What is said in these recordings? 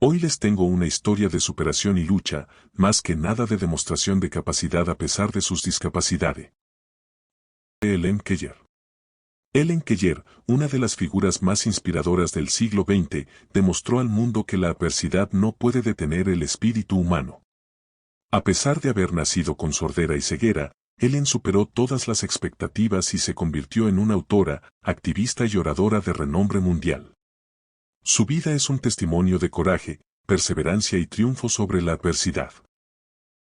Hoy les tengo una historia de superación y lucha, más que nada de demostración de capacidad a pesar de sus discapacidades. Helen Keller. Helen Keller, una de las figuras más inspiradoras del siglo XX, demostró al mundo que la adversidad no puede detener el espíritu humano. A pesar de haber nacido con sordera y ceguera, Helen superó todas las expectativas y se convirtió en una autora, activista y oradora de renombre mundial. Su vida es un testimonio de coraje, perseverancia y triunfo sobre la adversidad.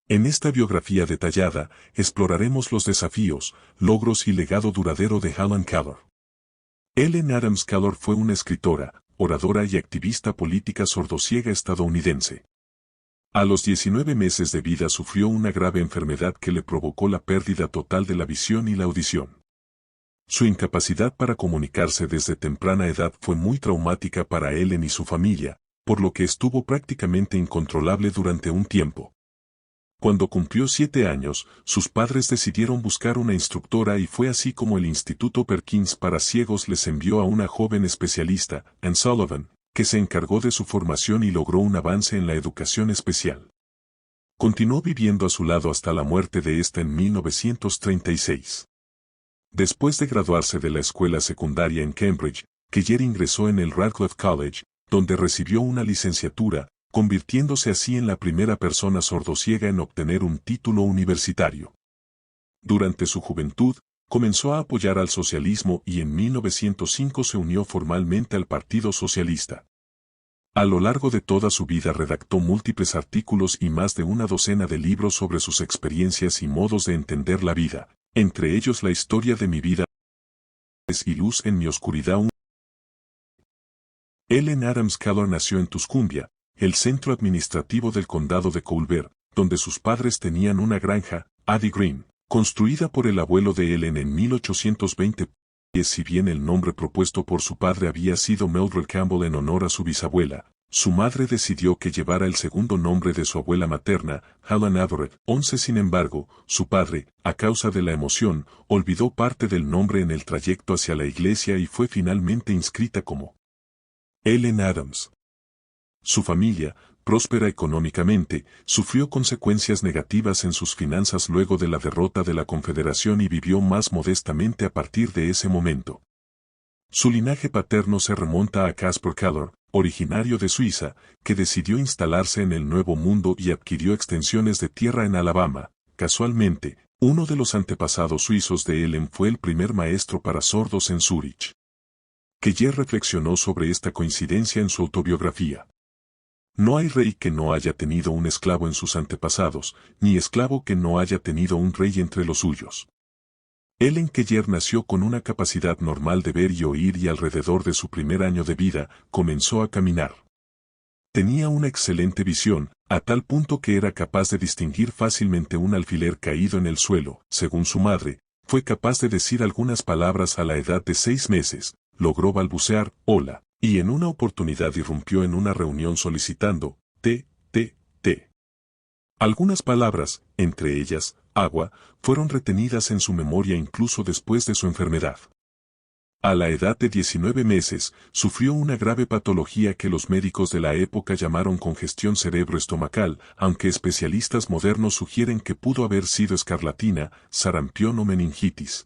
En esta biografía detallada, exploraremos los desafíos, logros y legado duradero de Helen Keller. Helen Adams Keller fue una escritora, oradora y activista política sordociega estadounidense. A los 19 meses de vida sufrió una grave enfermedad que le provocó la pérdida total de la visión y la audición. Su incapacidad para comunicarse desde temprana edad fue muy traumática para Helen y su familia, por lo que estuvo prácticamente incontrolable durante un tiempo. Cuando cumplió 7 años, sus padres decidieron buscar una instructora y fue así como el Instituto Perkins para Ciegos les envió a una joven especialista, Anne Sullivan, que se encargó de su formación y logró un avance en la educación especial. Continuó viviendo a su lado hasta la muerte de esta en 1936. Después de graduarse de la escuela secundaria en Cambridge, Keller ingresó en el Radcliffe College, donde recibió una licenciatura, convirtiéndose así en la primera persona sordociega en obtener un título universitario. Durante su juventud, comenzó a apoyar al socialismo y en 1905 se unió formalmente al Partido Socialista. A lo largo de toda su vida redactó múltiples artículos y más de una docena de libros sobre sus experiencias y modos de entender la vida, entre ellos La historia de mi vida y Luz en mi oscuridad. Helen Adams Keller nació en Tuscumbia, el centro administrativo del condado de Colbert, donde sus padres tenían una granja, Addie Green, construida por el abuelo de Helen en 1820. Si bien el nombre propuesto por su padre había sido Mildred Campbell en honor a su bisabuela, su madre decidió que llevara el segundo nombre de su abuela materna, Helen Everett. Sin embargo, su padre, a causa de la emoción, olvidó parte del nombre en el trayecto hacia la iglesia y fue finalmente inscrita como Helen Adams. Su familia, próspera económicamente, sufrió consecuencias negativas en sus finanzas luego de la derrota de la Confederación y vivió más modestamente a partir de ese momento. Su linaje paterno se remonta a Caspar Keller, originario de Suiza, que decidió instalarse en el Nuevo Mundo y adquirió extensiones de tierra en Alabama. Casualmente, uno de los antepasados suizos de Helen fue el primer maestro para sordos en Zúrich. Keller reflexionó sobre esta coincidencia en su autobiografía. No hay rey que no haya tenido un esclavo en sus antepasados, ni esclavo que no haya tenido un rey entre los suyos. Helen Keller nació con una capacidad normal de ver y oír y alrededor de su primer año de vida, comenzó a caminar. Tenía una excelente visión, a tal punto que era capaz de distinguir fácilmente un alfiler caído en el suelo. Según su madre, fue capaz de decir algunas palabras a la edad de 6 meses, logró balbucear, hola, y en una oportunidad irrumpió en una reunión solicitando, té. Algunas palabras, entre ellas, agua, fueron retenidas en su memoria incluso después de su enfermedad. A la edad de 19 meses, sufrió una grave patología que los médicos de la época llamaron congestión cerebroestomacal, aunque especialistas modernos sugieren que pudo haber sido escarlatina, sarampión o meningitis.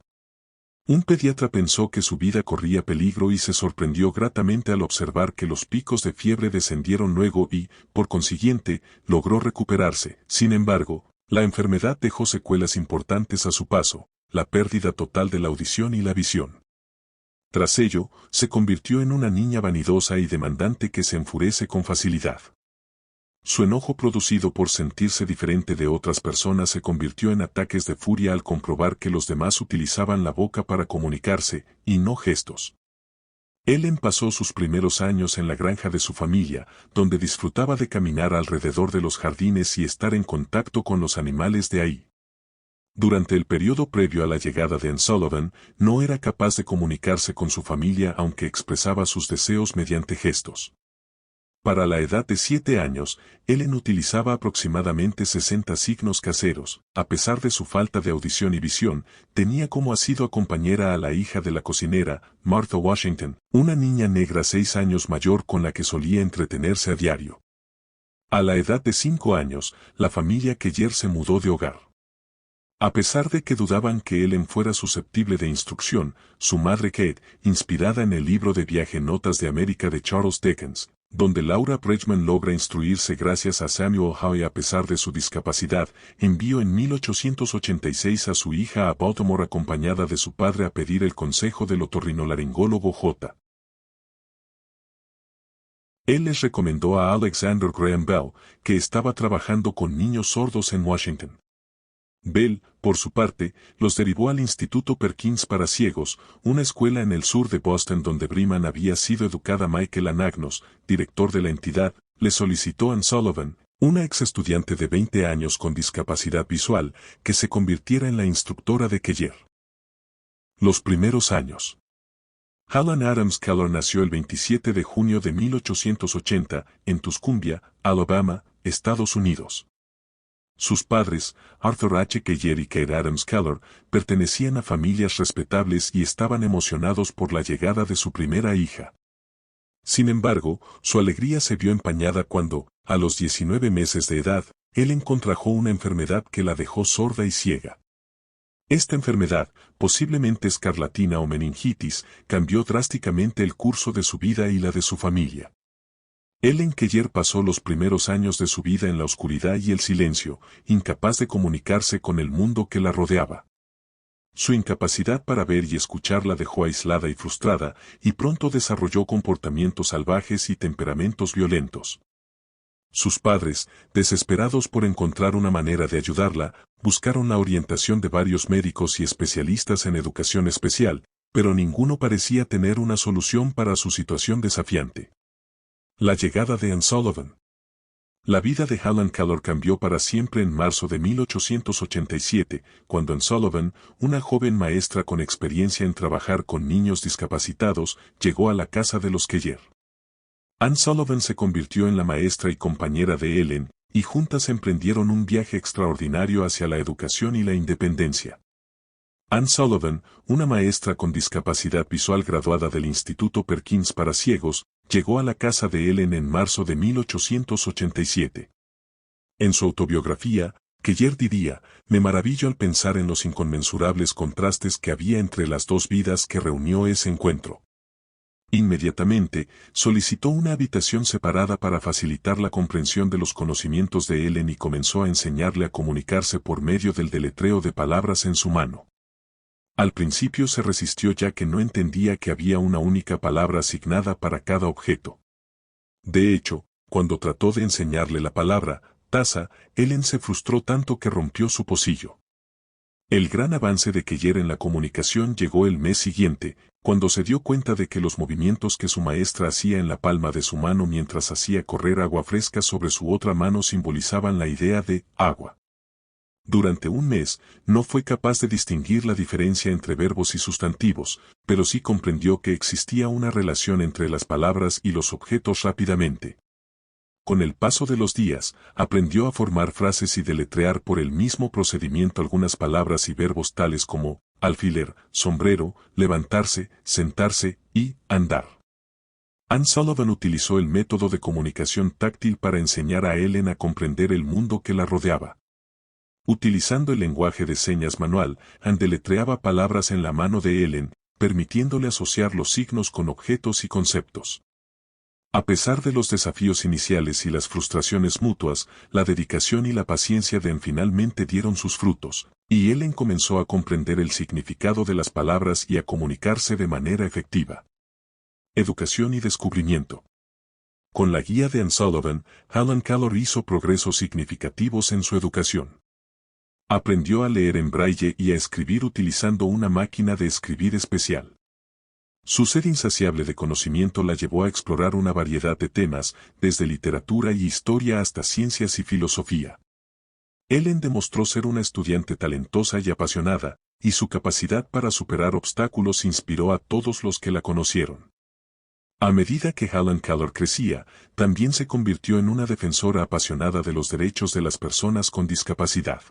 Un pediatra pensó que su vida corría peligro y se sorprendió gratamente al observar que los picos de fiebre descendieron luego y, por consiguiente, logró recuperarse. Sin embargo, la enfermedad dejó secuelas importantes a su paso, la pérdida total de la audición y la visión. Tras ello, se convirtió en una niña vanidosa y demandante que se enfurece con facilidad. Su enojo producido por sentirse diferente de otras personas se convirtió en ataques de furia al comprobar que los demás utilizaban la boca para comunicarse, y no gestos. Helen pasó sus primeros años en la granja de su familia, donde disfrutaba de caminar alrededor de los jardines y estar en contacto con los animales de ahí. Durante el periodo previo a la llegada de Anne Sullivan, no era capaz de comunicarse con su familia aunque expresaba sus deseos mediante gestos. Para la edad de 7 años, Helen utilizaba aproximadamente 60 signos caseros. A pesar de su falta de audición y visión, tenía como asidua compañera a la hija de la cocinera, Martha Washington, una niña negra 6 años mayor con la que solía entretenerse a diario. A la edad de 5 años, la familia Keller se mudó de hogar. A pesar de que dudaban que Ellen fuera susceptible de instrucción, su madre Kate, inspirada en el libro de viaje Notas de América de Charles Dickens, donde Laura Bridgman logra instruirse gracias a Samuel Howe a pesar de su discapacidad, envió en 1886 a su hija a Baltimore acompañada de su padre a pedir el consejo del otorrinolaringólogo J. Él les recomendó a Alexander Graham Bell, que estaba trabajando con niños sordos en Washington. Bell, por su parte, los derivó al Instituto Perkins para ciegos, una escuela en el sur de Boston donde Brigham había sido educada. Michael Anagnos, director de la entidad, le solicitó a Anne Sullivan, una ex estudiante de 20 años con discapacidad visual, que se convirtiera en la instructora de Keller. Los primeros años. Helen Adams Keller nació el 27 de junio de 1880, en Tuscumbia, Alabama, Estados Unidos. Sus padres, Arthur H. Keller y Kate Adams Keller, pertenecían a familias respetables y estaban emocionados por la llegada de su primera hija. Sin embargo, su alegría se vio empañada cuando, a los 19 meses de edad, Ellen contrajo una enfermedad que la dejó sorda y ciega. Esta enfermedad, posiblemente escarlatina o meningitis, cambió drásticamente el curso de su vida y la de su familia. Ellen Keller pasó los primeros años de su vida en la oscuridad y el silencio, incapaz de comunicarse con el mundo que la rodeaba. Su incapacidad para ver y escuchar la dejó aislada y frustrada, y pronto desarrolló comportamientos salvajes y temperamentos violentos. Sus padres, desesperados por encontrar una manera de ayudarla, buscaron la orientación de varios médicos y especialistas en educación especial, pero ninguno parecía tener una solución para su situación desafiante. La llegada de Anne Sullivan. La vida de Helen Keller cambió para siempre en marzo de 1887, cuando Anne Sullivan, una joven maestra con experiencia en trabajar con niños discapacitados, llegó a la casa de los Keller. Anne Sullivan se convirtió en la maestra y compañera de Ellen, y juntas emprendieron un viaje extraordinario hacia la educación y la independencia. Anne Sullivan, una maestra con discapacidad visual graduada del Instituto Perkins para ciegos, llegó a la casa de Ellen en marzo de 1887. En su autobiografía, Keller diría, me maravillo al pensar en los inconmensurables contrastes que había entre las dos vidas que reunió ese encuentro. Inmediatamente, solicitó una habitación separada para facilitar la comprensión de los conocimientos de Ellen y comenzó a enseñarle a comunicarse por medio del deletreo de palabras en su mano. Al principio se resistió ya que no entendía que había una única palabra asignada para cada objeto. De hecho, cuando trató de enseñarle la palabra, taza, Ellen se frustró tanto que rompió su pocillo. El gran avance de Keller en la comunicación llegó el mes siguiente, cuando se dio cuenta de que los movimientos que su maestra hacía en la palma de su mano mientras hacía correr agua fresca sobre su otra mano simbolizaban la idea de agua. Durante un mes, no fue capaz de distinguir la diferencia entre verbos y sustantivos, pero sí comprendió que existía una relación entre las palabras y los objetos rápidamente. Con el paso de los días, aprendió a formar frases y deletrear por el mismo procedimiento algunas palabras y verbos tales como alfiler, sombrero, levantarse, sentarse y andar. Anne Sullivan utilizó el método de comunicación táctil para enseñar a Ellen a comprender el mundo que la rodeaba. Utilizando el lenguaje de señas manual, Anne deletreaba palabras en la mano de Ellen, permitiéndole asociar los signos con objetos y conceptos. A pesar de los desafíos iniciales y las frustraciones mutuas, la dedicación y la paciencia de Anne finalmente dieron sus frutos, y Ellen comenzó a comprender el significado de las palabras y a comunicarse de manera efectiva. Educación y descubrimiento. Con la guía de Anne Sullivan, Helen Keller hizo progresos significativos en su educación. Aprendió a leer en braille y a escribir utilizando una máquina de escribir especial. Su sed insaciable de conocimiento la llevó a explorar una variedad de temas, desde literatura y historia hasta ciencias y filosofía. Ellen demostró ser una estudiante talentosa y apasionada, y su capacidad para superar obstáculos inspiró a todos los que la conocieron. A medida que Helen Keller crecía, también se convirtió en una defensora apasionada de los derechos de las personas con discapacidad.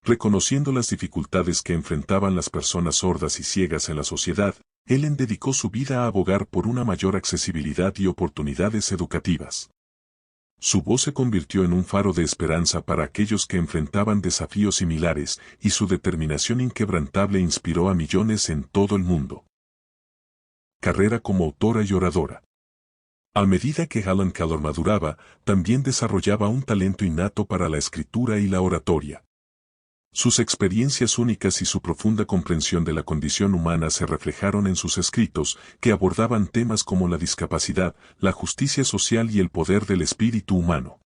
Reconociendo las dificultades que enfrentaban las personas sordas y ciegas en la sociedad, Ellen dedicó su vida a abogar por una mayor accesibilidad y oportunidades educativas. Su voz se convirtió en un faro de esperanza para aquellos que enfrentaban desafíos similares, y su determinación inquebrantable inspiró a millones en todo el mundo. Carrera como autora y oradora. A medida que Helen Keller maduraba, también desarrollaba un talento innato para la escritura y la oratoria. Sus experiencias únicas y su profunda comprensión de la condición humana se reflejaron en sus escritos, que abordaban temas como la discapacidad, la justicia social y el poder del espíritu humano.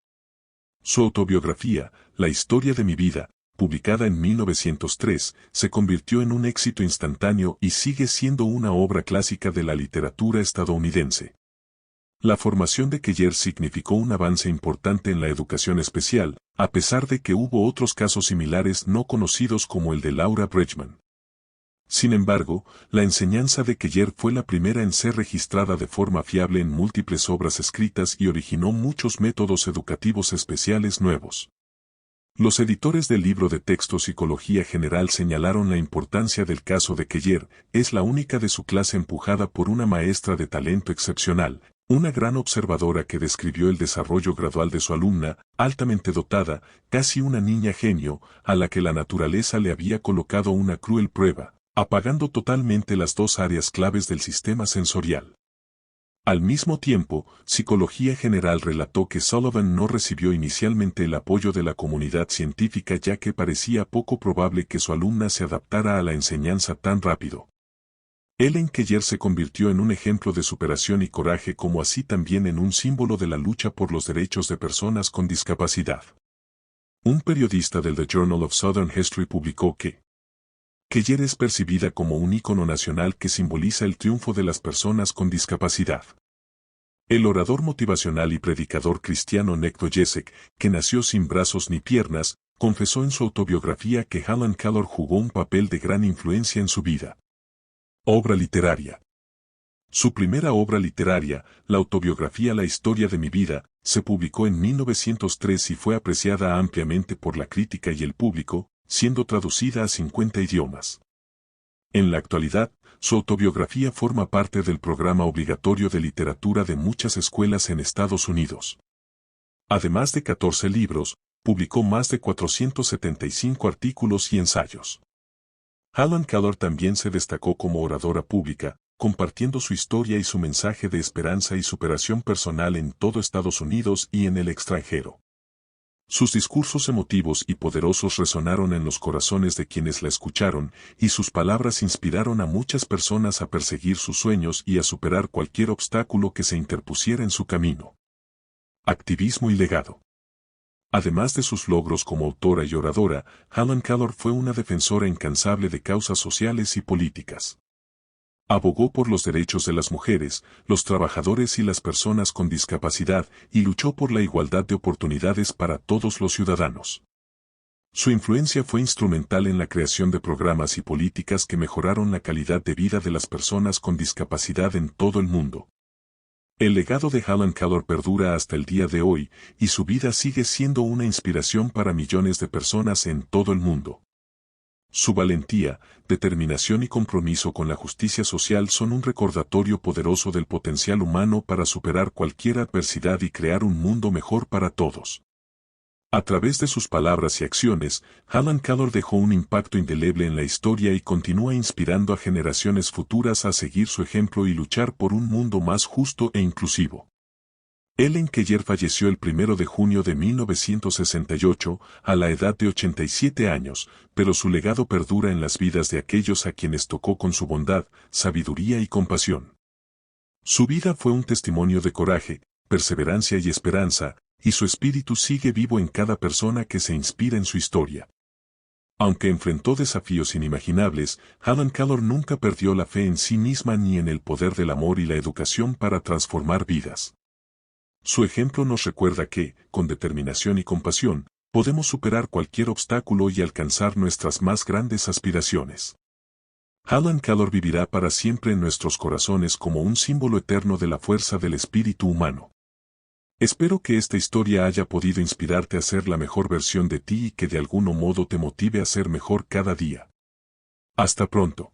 Su autobiografía, La historia de mi vida, publicada en 1903, se convirtió en un éxito instantáneo y sigue siendo una obra clásica de la literatura estadounidense. La formación de Keller significó un avance importante en la educación especial, a pesar de que hubo otros casos similares no conocidos como el de Laura Bridgman. Sin embargo, la enseñanza de Keller fue la primera en ser registrada de forma fiable en múltiples obras escritas y originó muchos métodos educativos especiales nuevos. Los editores del libro de texto Psicología General señalaron la importancia del caso de Keller, es la única de su clase empujada por una maestra de talento excepcional, una gran observadora que describió el desarrollo gradual de su alumna, altamente dotada, casi una niña genio, a la que la naturaleza le había colocado una cruel prueba, apagando totalmente las dos áreas claves del sistema sensorial. Al mismo tiempo, Psicología General relató que Sullivan no recibió inicialmente el apoyo de la comunidad científica ya que parecía poco probable que su alumna se adaptara a la enseñanza tan rápido. Helen Keller se convirtió en un ejemplo de superación y coraje como así también en un símbolo de la lucha por los derechos de personas con discapacidad. Un periodista del The Journal of Southern History publicó que Keller es percibida como un ícono nacional que simboliza el triunfo de las personas con discapacidad. El orador motivacional y predicador cristiano Necto Jessek, que nació sin brazos ni piernas, confesó en su autobiografía que Helen Keller jugó un papel de gran influencia en su vida. Obra literaria. Su primera obra literaria, la autobiografía La historia de mi vida, se publicó en 1903 y fue apreciada ampliamente por la crítica y el público, siendo traducida a 50 idiomas. En la actualidad, su autobiografía forma parte del programa obligatorio de literatura de muchas escuelas en Estados Unidos. Además de 14 libros, publicó más de 475 artículos y ensayos. Helen Keller también se destacó como oradora pública, compartiendo su historia y su mensaje de esperanza y superación personal en todo Estados Unidos y en el extranjero. Sus discursos emotivos y poderosos resonaron en los corazones de quienes la escucharon, y sus palabras inspiraron a muchas personas a perseguir sus sueños y a superar cualquier obstáculo que se interpusiera en su camino. Activismo y legado. Además de sus logros como autora y oradora, Helen Keller fue una defensora incansable de causas sociales y políticas. Abogó por los derechos de las mujeres, los trabajadores y las personas con discapacidad, y luchó por la igualdad de oportunidades para todos los ciudadanos. Su influencia fue instrumental en la creación de programas y políticas que mejoraron la calidad de vida de las personas con discapacidad en todo el mundo. El legado de Helen Keller perdura hasta el día de hoy, y su vida sigue siendo una inspiración para millones de personas en todo el mundo. Su valentía, determinación y compromiso con la justicia social son un recordatorio poderoso del potencial humano para superar cualquier adversidad y crear un mundo mejor para todos. A través de sus palabras y acciones, Helen Keller dejó un impacto indeleble en la historia y continúa inspirando a generaciones futuras a seguir su ejemplo y luchar por un mundo más justo e inclusivo. Helen Keller falleció el 1 de junio de 1968, a la edad de 87 años, pero su legado perdura en las vidas de aquellos a quienes tocó con su bondad, sabiduría y compasión. Su vida fue un testimonio de coraje, perseverancia y esperanza, y su espíritu sigue vivo en cada persona que se inspira en su historia. Aunque enfrentó desafíos inimaginables, Helen Keller nunca perdió la fe en sí misma ni en el poder del amor y la educación para transformar vidas. Su ejemplo nos recuerda que, con determinación y compasión, podemos superar cualquier obstáculo y alcanzar nuestras más grandes aspiraciones. Helen Keller vivirá para siempre en nuestros corazones como un símbolo eterno de la fuerza del espíritu humano. Espero que esta historia haya podido inspirarte a ser la mejor versión de ti y que de algún modo te motive a ser mejor cada día. Hasta pronto.